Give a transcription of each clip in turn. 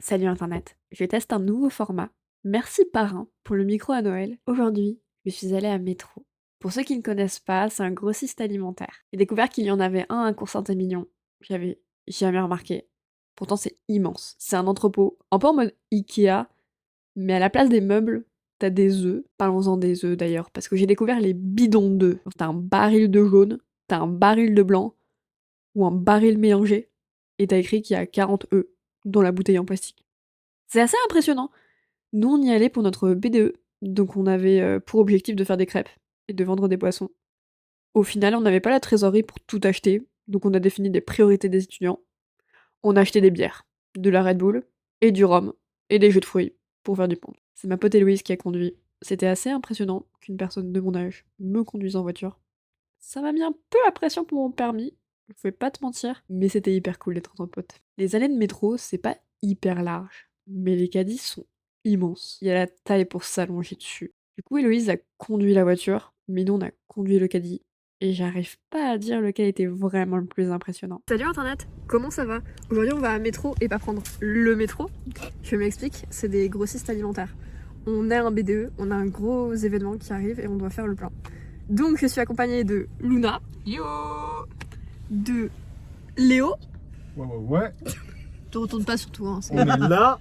Salut internet, je teste un nouveau format. Merci parrain pour le micro à Noël. Aujourd'hui, je suis allée à Métro. Pour ceux qui ne connaissent pas, c'est un grossiste alimentaire. J'ai découvert qu'il y en avait un à Cours-Saint-Émilion. J'avais jamais remarqué. Pourtant, c'est immense. C'est un entrepôt, un peu en mode Ikea, mais à la place des meubles, t'as des œufs. Parlons-en des œufs d'ailleurs, parce que j'ai découvert les bidons d'œufs. T'as un baril de jaune, t'as un baril de blanc, ou un baril mélangé, et t'as écrit qu'il y a 40 œufs dans la bouteille en plastique. C'est assez impressionnant. Nous, on y allait pour notre BDE, donc on avait pour objectif de faire des crêpes et de vendre des boissons. Au final, on n'avait pas la trésorerie pour tout acheter, donc on a défini des priorités des étudiants. On a acheté des bières, de la Red Bull, et du rhum, et des jus de fruits, pour faire du pont. C'est ma pote Héloïse qui a conduit. C'était assez impressionnant qu'une personne de mon âge me conduise en voiture. Ça m'a mis un peu la pression pour mon permis, je vais pas te mentir, mais c'était hyper cool d'être entre potes. Les allées de métro, c'est pas hyper large, mais les caddies sont immenses. Il y a la taille pour s'allonger dessus. Du coup, Héloïse a conduit la voiture, mais nous on a conduit le caddie. Et j'arrive pas à dire lequel était vraiment le plus impressionnant. Salut internet, comment ça va? Aujourd'hui on va à métro et pas prendre le métro. Je m'explique, c'est des grossistes alimentaires. On a un BDE, on a un gros événement qui arrive et on doit faire le plein. Donc je suis accompagnée de Luna. Yo. De Léo. Ouais. Je retourne pas sur toi. On est là.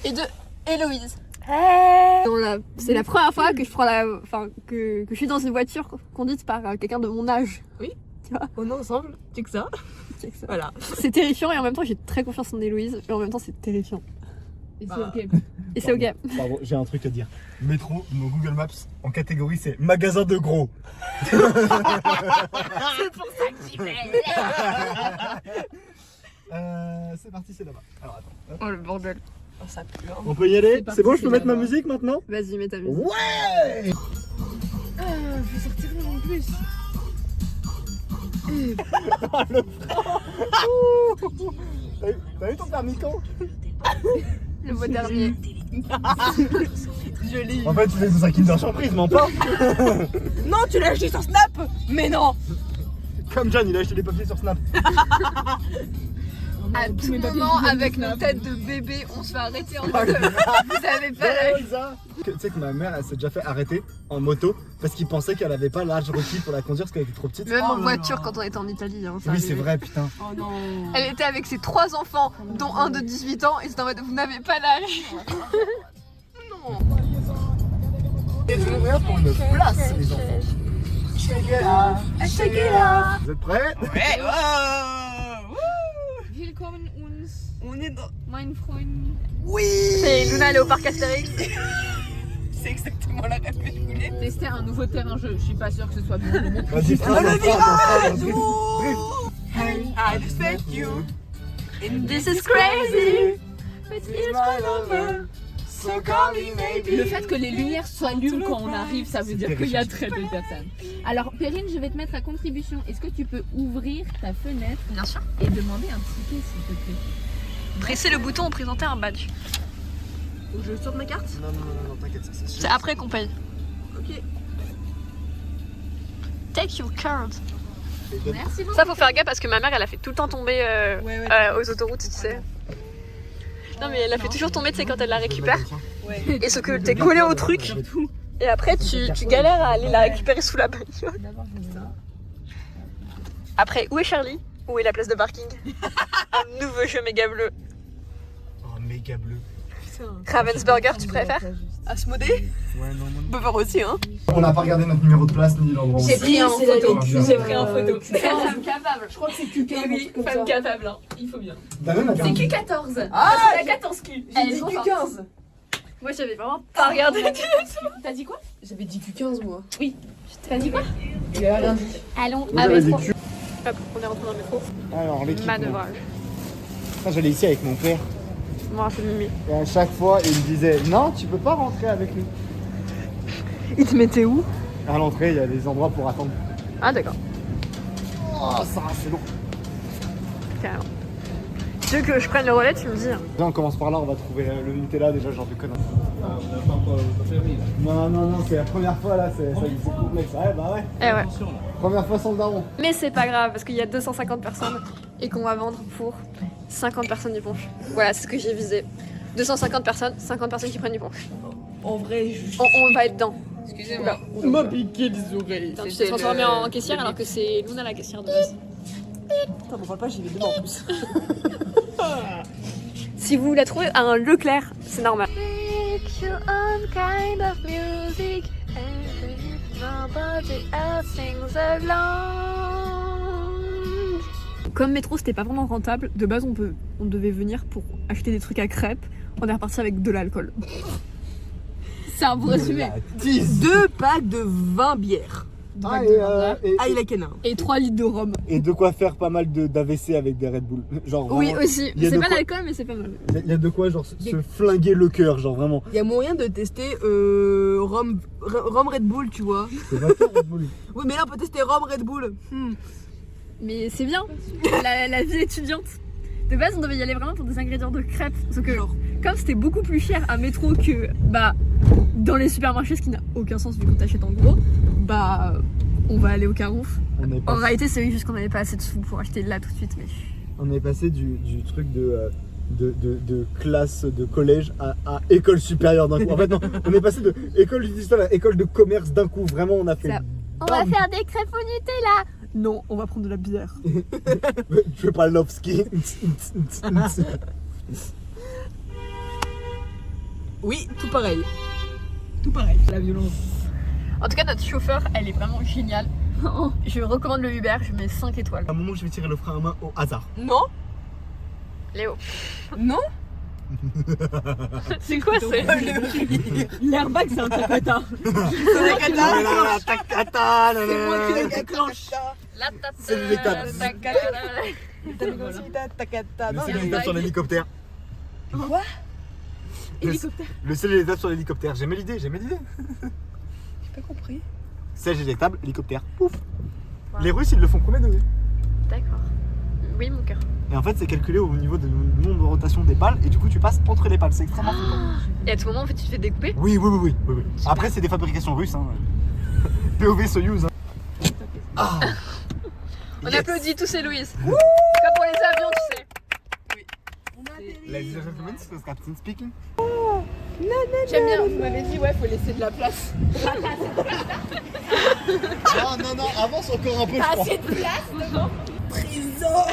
Et de Héloïse. C'est la première fois que je prends que je suis dans une voiture conduite par quelqu'un de mon âge. Oui. Tu vois. On est ensemble, tu que ça. Voilà. C'est terrifiant et en même temps j'ai très confiance en Héloïse et en même temps c'est terrifiant. Et c'est ok. Et c'est ok. Pardon, j'ai un truc à dire. Métro, mon Google Maps, en catégorie, c'est magasin de gros. C'est pour ça que j'y vais. C'est parti, c'est là-bas. Alors attends. Oh le bordel. Oh, ça pue, hein. On peut y aller? parti, C'est bon, je c'est peux mettre ma là-bas. musique maintenant? Vas-y, mets ta musique. Ouais. Je vais sortir en plus. T'as eu ton permis quand? Le mot dernier. Je l'ai eu. En fait, tu fais dans un Kinder Surprise, mens pas. Non, tu l'as acheté sur Snap. Mais non. Comme John, il a acheté des papiers sur Snap. À tout moment, avec nos têtes de bébé, on se fait arrêter en mode vous avez pas l'âge. Tu sais que ma mère, elle s'est déjà fait arrêter en moto parce qu'il pensait qu'elle avait pas l'âge requis pour la conduire parce qu'elle était trop petite. Même Oh en là voiture là. quand on était en Italie. Hein, ça Oui, arrivait. c'est vrai, putain. Oh non. Elle était avec ses 3 enfants, dont un de 18 ans, et c'était en mode vous n'avez pas l'âge. Et je regarde pour une place, les enfants. Vous êtes prêts? Ouais. Willkommen uns, On est dans. mein Freund. Oui. C'est Luna, elle est au parc Astérix. C'est exactement la rêve que je voulais. Tester un nouveau terrain jeu, je suis pas sûre que ce soit bon. Vas-y, Oh, le virage. drift. I respect you. And This is crazy. It's my lover. So call me maybe. Le fait que les lumières s'allument quand on arrive, ça veut dire qu'il y a très peu de personnes. Alors Perrine, je vais te mettre à contribution. Est-ce que tu peux ouvrir ta fenêtre Bien sûr. et demander un ticket s'il te plaît? Pressez le bouton pour présenter un badge. Faut que je sorte ma carte. Non, t'inquiète, ça c'est C'est après qu'on paye. Ok. Take your card. Merci beaucoup. Ça faut faire gaffe parce que ma mère elle a fait tout le temps tomber Ouais. aux autoroutes, tu sais. Non mais elle a fait toujours tomber, tu sais, quand elle la récupère. Ouais. Et ce que t'es collé au truc. Et après tu galères à aller la récupérer sous la bagnole. Après, où est Charlie? Où est la place de parking? Un nouveau jeu méga bleu. Oh, méga bleu. Ravensburger, tu préfères? Asmodée. Ouais, non, On peut voir aussi, hein. On n'a pas regardé notre numéro de place ni l'endroit où J'ai on pris en est. photo. Ah, bien. J'ai pris en photo. Femme capable. Je crois que c'est Q15. Eh oui, femme capable, hein. Il faut bien. Danone a C'est perdu. Q14. Ah, c'est la 14 Q. J'ai dit Q15. Moi j'avais vraiment pas regardé. T'as dit quoi? J'avais dit Q15 moi. T'as dit quoi? Il a rien dit. Allons Vous à avez métro. dit Q. Hop, on est rentré dans le métro. Alors, l'équipe. Manœuvrage. J'allais ici avec mon père. Moi c'est Mimi. Et à chaque fois, il me disait non, tu peux pas rentrer avec nous. Il te mettait où? À l'entrée, il y a des endroits pour attendre. Ah d'accord, Oh, ça, c'est lourd. carrément. Tu veux que je prenne le relais, tu me dis. Hein. Déjà, on commence par là, on va trouver le Nutella, déjà, genre de conneries. Non, c'est la première fois là, c'est complexe. Ouais, bah ouais. Eh ouais. Première fois sans le daron. Mais c'est pas grave parce qu'il y a 250 personnes et qu'on va vendre pour 50 personnes du punch. Voilà, c'est ce que j'ai visé. 250 personnes, 50 personnes qui prennent du punch. En vrai, On va être dedans. Excusez-moi. il m'a piqué les oreilles. Attends, tu t'es transformé en caissière alors que c'est Luna la caissière de base. Putain, m'en parle pas, j'y vais demain en plus. Si vous la trouvez à un Leclerc, c'est normal. Comme métro c'était pas vraiment rentable, de base on devait venir pour acheter des trucs à crêpes, on est reparti avec de l'alcool. C'est un bon résumé. 2 packs de 20 bières. Heineken. Et 3 litres de rhum. Et de quoi faire pas mal d'AVC avec des Red Bull. Genre Oui vraiment, aussi, il y a c'est de pas quoi- l'alcool mais c'est pas mal. Il y a de quoi genre se flinguer le cœur, genre vraiment. Il y a moyen de tester rhum Red Bull, tu vois. C'est pas ça, Red Bull. Oui, mais là on peut tester rhum Red Bull. Mais c'est bien, la vie étudiante. De base, on devait y aller vraiment pour des ingrédients de crêpes. Sauf que, comme c'était beaucoup plus cher à métro que dans les supermarchés, ce qui n'a aucun sens vu qu'on t'achète en gros, on va aller au Carouf. En réalité, c'est juste qu'on n'avait pas assez de sous pour acheter là tout de suite. Mais... On est passé du truc de classe de collège à école supérieure d'un coup. En fait, non, on est passé de école d'histoire à école de commerce d'un coup. Vraiment, on a fait. Ça. On va faire des crêpes au Nutella. Non, on va prendre de la bière. Tu veux pas Lovski? Oui, tout pareil. Tout pareil. La violence. En tout cas, notre chauffeur, elle est vraiment géniale. Je recommande le Uber, je mets 5 étoiles. À un moment, je vais tirer le frein à main au hasard. Non. Léo. Non. C'est quoi ça? L'airbag, c'est un takata. C'est moi qui le déclenche. C'est l'étape. Takata. Le seul étape sur l'hélicoptère. Quoi? Le seul étape sur l'hélicoptère. J'ai mis l'idée. J'ai pas compris. Siège éjectable, hélicoptère. Pouf. Wow. Les Russes, ils le font combien de D'accord. Oui, mon cœur. Et en fait, c'est calculé au niveau du nombre de rotation des pales. Et du coup, tu passes entre les pales. C'est extrêmement fréquent. Et à tout moment, en fait, tu te fais découper. Oui. Après, c'est des fabrications russes. Hein. POV Soyuz. Hein. Ah. On Yes. applaudit tous Héloïse. Comme pour les avions, tu sais. Ladies and gentlemen, this is Captain speaking. J'aime bien, vous m'avez dit, faut laisser de la place. Non, avance encore un peu, je crois. Assez de place devant. Trésor.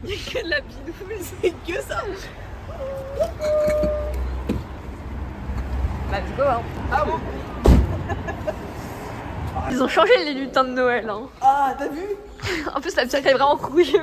Il y a que de la bidouille. C'est que ça. Let's go, hein. Ah bon? Ils ont changé les lutins de Noël, hein. Ah, t'as vu? En plus, la pierre est vraiment rouge.